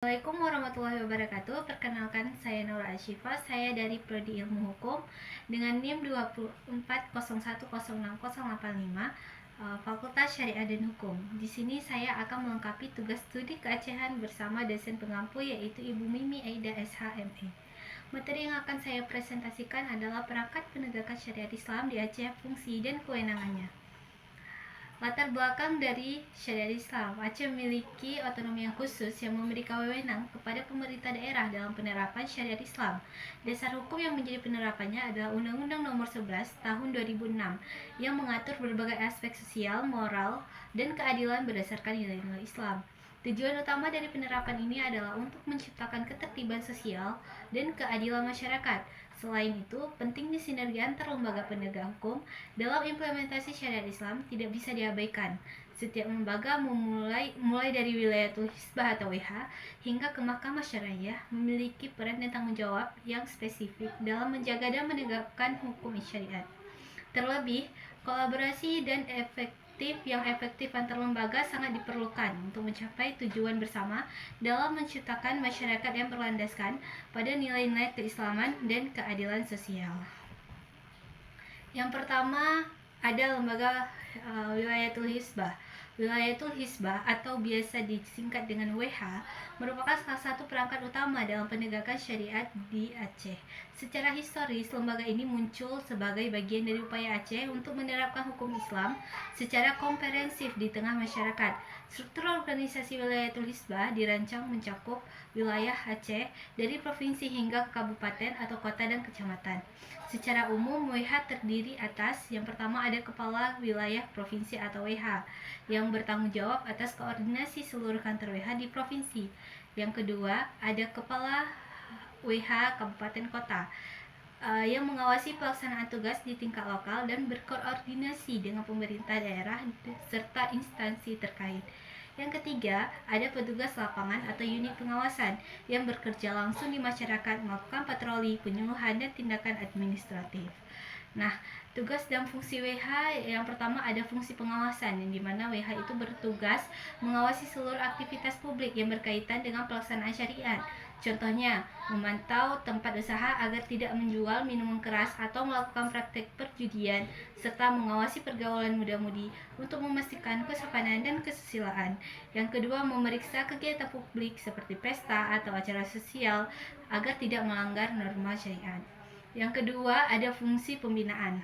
Assalamualaikum warahmatullahi wabarakatuh. Perkenalkan, saya Nura Asyifa. Saya dari Prodi Ilmu Hukum dengan NIM 2401060085, Fakultas Syariah dan Hukum. Di sini saya akan melengkapi tugas studi keacehan bersama dosen pengampu, yaitu Ibu Mimi Aida SHME. Materi yang akan saya presentasikan adalah perangkat penegakan syariat Islam di Aceh, fungsi dan kewenangannya. Latar belakang dari syariat Islam. Aceh memiliki otonomi yang khusus yang memberi wewenang kepada pemerintah daerah dalam penerapan syariat Islam. Dasar hukum yang menjadi penerapannya adalah Undang-Undang Nomor 11 Tahun 2006 yang mengatur berbagai aspek sosial, moral, dan keadilan berdasarkan nilai-nilai Islam. Tujuan utama dari penerapan ini adalah untuk menciptakan ketertiban sosial dan keadilan masyarakat. Selain itu, pentingnya sinergi antar lembaga penegak hukum dalam implementasi syariat Islam tidak bisa diabaikan. Setiap lembaga mulai dari wilayatul hisbah atau WH hingga ke mahkamah syariah memiliki peran dan tanggung jawab yang spesifik dalam menjaga dan menegakkan hukum syariat. Terlebih, kolaborasi dan yang efektif antar lembaga sangat diperlukan untuk mencapai tujuan bersama dalam menciptakan masyarakat yang berlandaskan pada nilai-nilai keislaman dan keadilan sosial. Yang pertama ada lembaga Wilayatul Hisbah. Wilayatul Hisbah atau biasa disingkat dengan WH merupakan salah satu perangkat utama dalam penegakan syariat di Aceh. Secara historis, lembaga ini muncul sebagai bagian dari upaya Aceh untuk menerapkan hukum Islam secara komprehensif di tengah masyarakat. Struktur organisasi Wilayatul Hisbah dirancang mencakup wilayah Aceh dari provinsi hingga ke kabupaten atau kota dan kecamatan. Secara umum, WH terdiri atas yang pertama ada Kepala Wilayah Provinsi atau WH yang bertanggung jawab atas koordinasi seluruh kantor WH di provinsi. Yang kedua ada Kepala WH Kabupaten Kota yang mengawasi pelaksanaan tugas di tingkat lokal dan berkoordinasi dengan pemerintah daerah serta instansi terkait. Yang ketiga, ada petugas lapangan atau unit pengawasan yang bekerja langsung di masyarakat melakukan patroli, penyuluhan, dan tindakan administratif. Nah, tugas dan fungsi WH yang pertama ada fungsi pengawasan, yang dimana WH itu bertugas mengawasi seluruh aktivitas publik yang berkaitan dengan pelaksanaan syariat. Contohnya, memantau tempat usaha agar tidak menjual minuman keras atau melakukan praktek perjudian, serta mengawasi pergaulan muda-mudi untuk memastikan kesopanan dan kesusilaan. Yang kedua, memeriksa kegiatan publik seperti pesta atau acara sosial agar tidak melanggar norma syariat. Yang kedua, ada fungsi pembinaan.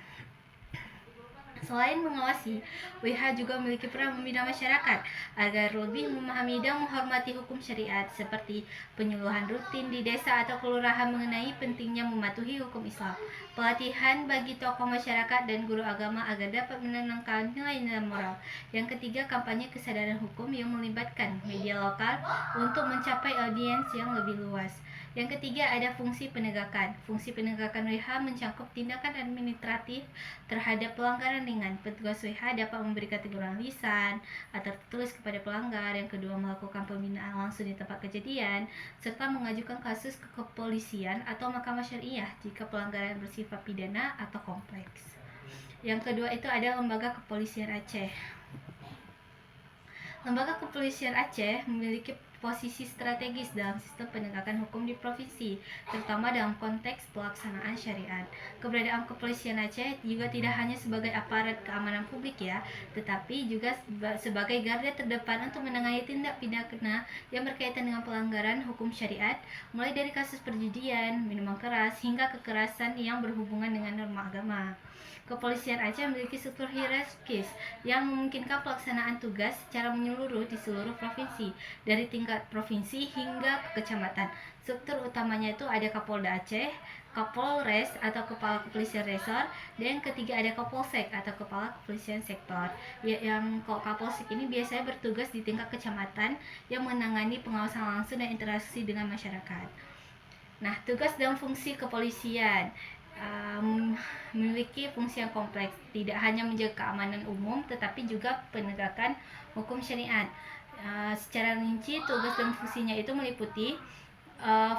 Selain mengawasi, WH juga memiliki peran membina masyarakat agar lebih memahami dan menghormati hukum syariat, seperti penyuluhan rutin di desa atau kelurahan mengenai pentingnya mematuhi hukum Islam, pelatihan bagi tokoh masyarakat dan guru agama agar dapat menanamkan nilai-nilai moral. Yang ketiga, kampanye kesadaran hukum yang melibatkan media lokal untuk mencapai audiens yang lebih luas. Yang ketiga, ada fungsi penegakan. Fungsi penegakan WH mencakup tindakan administratif terhadap pelanggaran ringan. Petugas WH dapat memberikan teguran lisan atau tertulis kepada pelanggar. Yang kedua, melakukan pembinaan langsung di tempat kejadian, serta mengajukan kasus ke kepolisian atau mahkamah syariah jika pelanggaran bersifat pidana atau kompleks. Yang kedua itu ada Lembaga Kepolisian Aceh. Lembaga Kepolisian Aceh memiliki posisi strategis dalam sistem penegakan hukum di provinsi, terutama dalam konteks pelaksanaan syariat. Keberadaan Kepolisian Aceh juga tidak hanya sebagai aparat keamanan publik ya, tetapi juga sebagai garda terdepan untuk menangani tindak pidana yang berkaitan dengan pelanggaran hukum syariat, mulai dari kasus perjudian, minuman keras, hingga kekerasan yang berhubungan dengan norma agama. Kepolisian Aceh memiliki struktur hierarkis yang memungkinkan pelaksanaan tugas secara menyeluruh di seluruh provinsi, dari tingkat provinsi hingga ke kecamatan. Struktur utamanya itu ada Kapolda Aceh, Kapolres atau Kepala Kepolisian Resor, dan yang ketiga ada Kapolsek atau Kepala Kepolisian Sektor. Yang Kapolsek ini biasanya bertugas di tingkat kecamatan yang menangani pengawasan langsung dan interaksi dengan masyarakat. Nah, tugas dan fungsi kepolisian memiliki fungsi yang kompleks, tidak hanya menjaga keamanan umum tetapi juga penegakan hukum syariat. Secara rinci, tugas dan fungsinya itu meliputi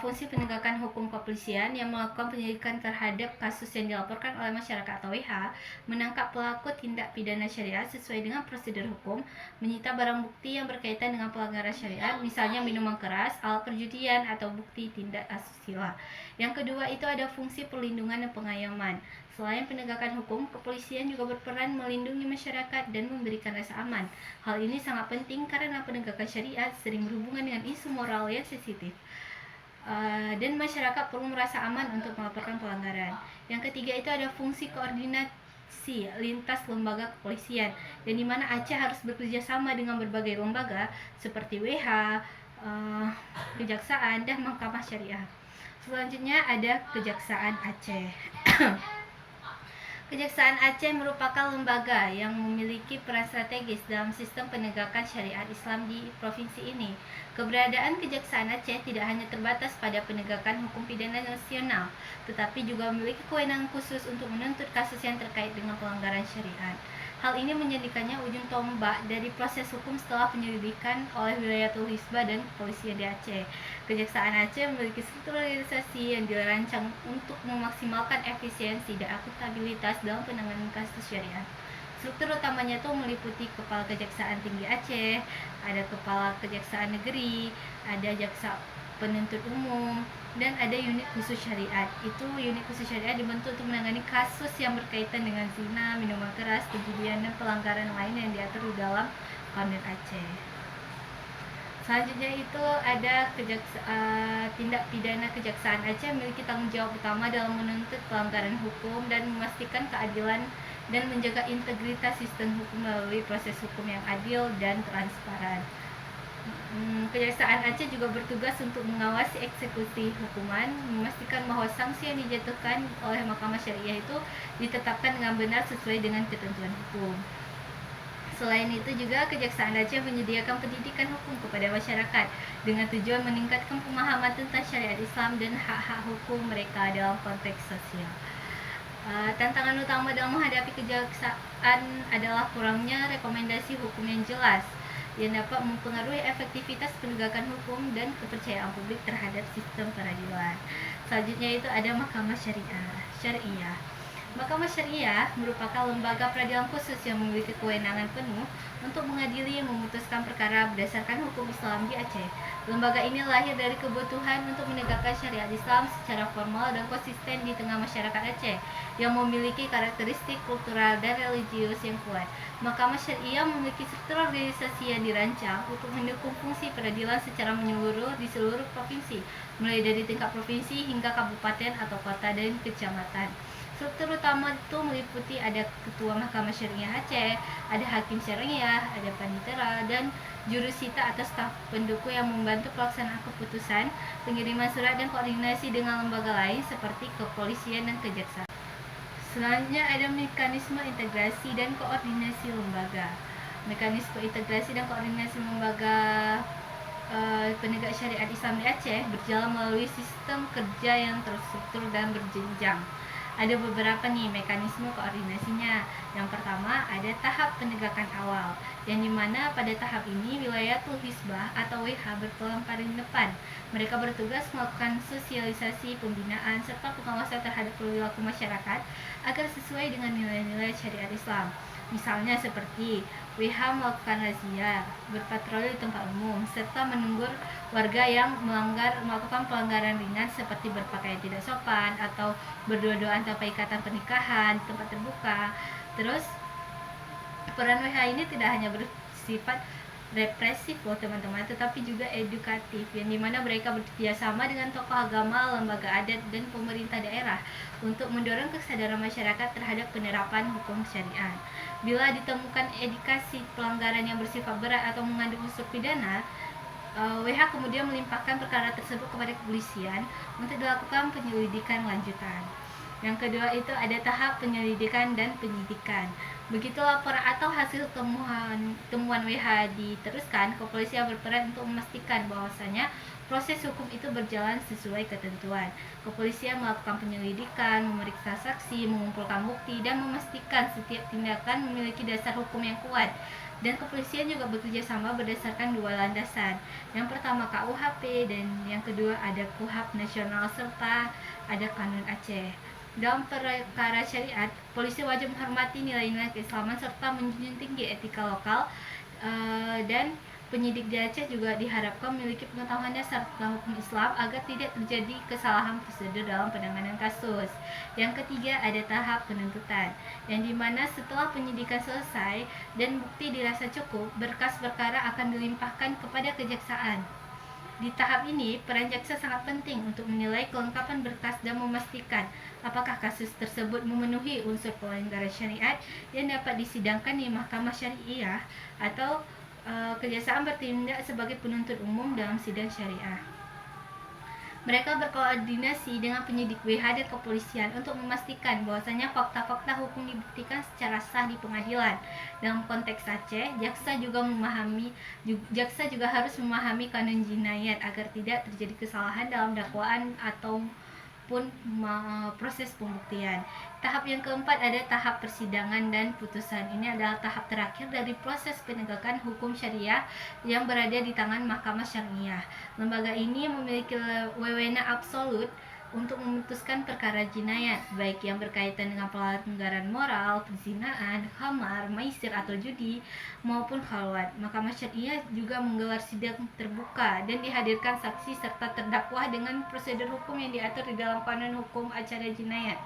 fungsi penegakan hukum kepolisian yang melakukan penyelidikan terhadap kasus yang dilaporkan oleh masyarakat atau WH, menangkap pelaku tindak pidana syariat sesuai dengan prosedur hukum, menyita barang bukti yang berkaitan dengan pelanggaran syariat, misalnya minuman keras, alat perjudian, atau bukti tindak asusila. Yang kedua itu ada fungsi perlindungan dan pengayoman. Selain penegakan hukum, kepolisian juga berperan melindungi masyarakat dan memberikan rasa aman. Hal ini sangat penting karena penegakan syariat sering berhubungan dengan isu moral yang sensitif. Dan masyarakat perlu merasa aman untuk melaporkan pelanggaran. Yang ketiga itu ada fungsi koordinasi lintas lembaga kepolisian, yang dimana Aceh harus bekerja sama dengan berbagai lembaga seperti WH, Kejaksaan, dan Mahkamah Syariah. Selanjutnya ada Kejaksaan Aceh. Kejaksaan Aceh merupakan lembaga yang memiliki peran strategis dalam sistem penegakan syariat Islam di provinsi ini. Keberadaan Kejaksaan Aceh tidak hanya terbatas pada penegakan hukum pidana nasional, tetapi juga memiliki kewenangan khusus untuk menuntut kasus yang terkait dengan pelanggaran syariat. Hal ini menjadikannya ujung tombak dari proses hukum setelah penyelidikan oleh Wilayatul Hisbah dan Kepolisian di Aceh. Kejaksaan Aceh memiliki struktur organisasi yang dirancang untuk memaksimalkan efisiensi dan akuntabilitas dalam penanganan kasus syariat. Struktur utamanya itu meliputi Kepala Kejaksaan Tinggi Aceh, ada Kepala Kejaksaan Negeri, ada Jaksa Penuntut Umum, dan ada unit khusus syariat. Itu unit khusus syariat dibentuk untuk menangani kasus yang berkaitan dengan zina, minuman keras, perjudian, dan pelanggaran lain yang diatur di dalam Konten Aceh. Selanjutnya itu ada tindak pidana. Kejaksaan Aceh memiliki tanggung jawab utama dalam menuntut pelanggaran hukum dan memastikan keadilan dan menjaga integritas sistem hukum melalui proses hukum yang adil dan transparan. Kejaksaan Aceh juga bertugas untuk mengawasi eksekusi hukuman, memastikan bahwa sanksi yang dijatuhkan oleh Mahkamah Syariah itu ditetapkan dengan benar sesuai dengan ketentuan hukum. Selain itu juga Kejaksaan Aceh menyediakan pendidikan hukum kepada masyarakat dengan tujuan meningkatkan pemahaman tentang syariat Islam dan hak-hak hukum mereka dalam konteks sosial. Tantangan utama dalam menghadapi kejaksaan adalah kurangnya rekomendasi hukum yang jelas yang dapat mempengaruhi efektivitas penegakan hukum dan kepercayaan publik terhadap sistem peradilan. Selanjutnya itu ada Mahkamah Syariah. Mahkamah Syariah merupakan lembaga peradilan khusus yang memiliki kewenangan penuh untuk mengadili dan memutuskan perkara berdasarkan hukum Islam di Aceh. Lembaga ini lahir dari kebutuhan untuk menegakkan syariat Islam secara formal dan konsisten di tengah masyarakat Aceh yang memiliki karakteristik kultural dan religius yang kuat. Mahkamah Syariah memiliki struktur organisasi yang dirancang untuk mendukung fungsi peradilan secara menyeluruh di seluruh provinsi, mulai dari tingkat provinsi hingga kabupaten atau kota dan kecamatan. Struktur utama itu meliputi ada Ketua Mahkamah Syariah Aceh, ada Hakim Syariah, ada Panitera, dan jurusita atau staf pendukung yang membantu pelaksanaan keputusan, pengiriman surat, dan koordinasi dengan lembaga lain seperti kepolisian dan kejaksaan. Selanjutnya ada mekanisme integrasi dan koordinasi lembaga. Mekanisme integrasi dan koordinasi lembaga penegak syariat Islam di Aceh berjalan melalui sistem kerja yang terstruktur dan berjenjang. Ada beberapa nih mekanisme koordinasinya. Yang pertama ada tahap penegakan awal, yang dimana pada tahap ini Wilayatul Hisbah atau WH berperan paling depan. Mereka bertugas melakukan sosialisasi, pembinaan, serta pengawasan terhadap perilaku masyarakat agar sesuai dengan nilai-nilai syariat Islam. Misalnya seperti WH melakukan razia, berpatroli di tempat umum, serta menegur warga yang melakukan pelanggaran ringan seperti berpakaian tidak sopan atau berdua-duaan tanpa ikatan pernikahan di tempat terbuka. Terus peran WH ini tidak hanya bersifat represif loh teman-teman, tetapi juga edukatif, yang dimana mereka bekerjasama dengan tokoh agama, lembaga adat, dan pemerintah daerah untuk mendorong kesadaran masyarakat terhadap penerapan hukum syariat. Bila ditemukan indikasi pelanggaran yang bersifat berat atau mengandung unsur pidana, WH kemudian melimpahkan perkara tersebut kepada kepolisian untuk dilakukan penyelidikan lanjutan. Yang kedua itu ada tahap penyelidikan dan penyidikan. Begitu laporan atau hasil temuan WH diteruskan, kepolisian berperan untuk memastikan bahwasanya proses hukum itu berjalan sesuai ketentuan. Kepolisian melakukan penyelidikan, memeriksa saksi, mengumpulkan bukti, dan memastikan setiap tindakan memiliki dasar hukum yang kuat. Dan kepolisian juga bekerja sama berdasarkan dua landasan. Yang pertama KUHP dan yang kedua ada KUHP nasional serta ada Kanun Aceh. Dalam perkara syariat, polisi wajib menghormati nilai-nilai keislaman serta menjunjung tinggi etika lokal, dan penyidik di Aceh juga diharapkan memiliki pengetahuan dasar tentang hukum Islam agar tidak terjadi kesalahan prosedur dalam penanganan kasus. Yang ketiga ada tahap penuntutan, yang dimana setelah penyidikan selesai dan bukti dirasa cukup, berkas perkara akan dilimpahkan kepada kejaksaan. Di tahap ini, peran jaksa sangat penting untuk menilai kelengkapan berkas dan memastikan apakah kasus tersebut memenuhi unsur pelanggaran syariat yang dapat disidangkan di Mahkamah Syariah atau kejaksaan bertindak sebagai penuntut umum dalam sidang syariah. Mereka berkoordinasi dengan penyidik WH dan kepolisian untuk memastikan bahwasanya fakta-fakta hukum dibuktikan secara sah di pengadilan. Dalam konteks Aceh, jaksa juga harus memahami kanun jinayat agar tidak terjadi kesalahan dalam dakwaan ataupun proses pembuktian. Tahap yang keempat ada tahap persidangan dan putusan. Ini adalah tahap terakhir dari proses penegakan hukum syariah yang berada di tangan Mahkamah Syariah. Lembaga ini memiliki wewenang absolut untuk memutuskan perkara jinayat, baik yang berkaitan dengan pelanggaran moral, perzinaan, khamar, maisir atau judi, maupun khalwat. Mahkamah Syariah juga menggelar sidang terbuka dan dihadirkan saksi serta terdakwa dengan prosedur hukum yang diatur di dalam Kanun Hukum Acara Jinayat.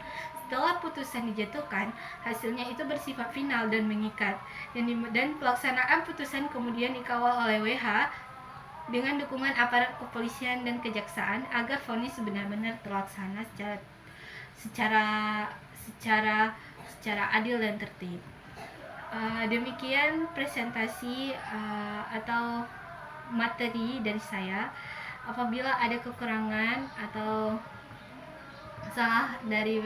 Setelah putusan dijatuhkan, hasilnya itu bersifat final dan mengikat, dan pelaksanaan putusan kemudian dikawal oleh WH dengan dukungan aparat kepolisian dan kejaksaan agar vonis benar-benar terlaksana secara adil dan tertib. Demikian presentasi atau materi dari saya. Apabila ada kekurangan atau salah dari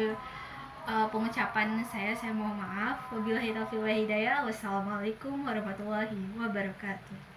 pengucapan saya mohon maaf. Wabillahi taufiq wal hidayah. Wassalamualaikum warahmatullahi wabarakatuh.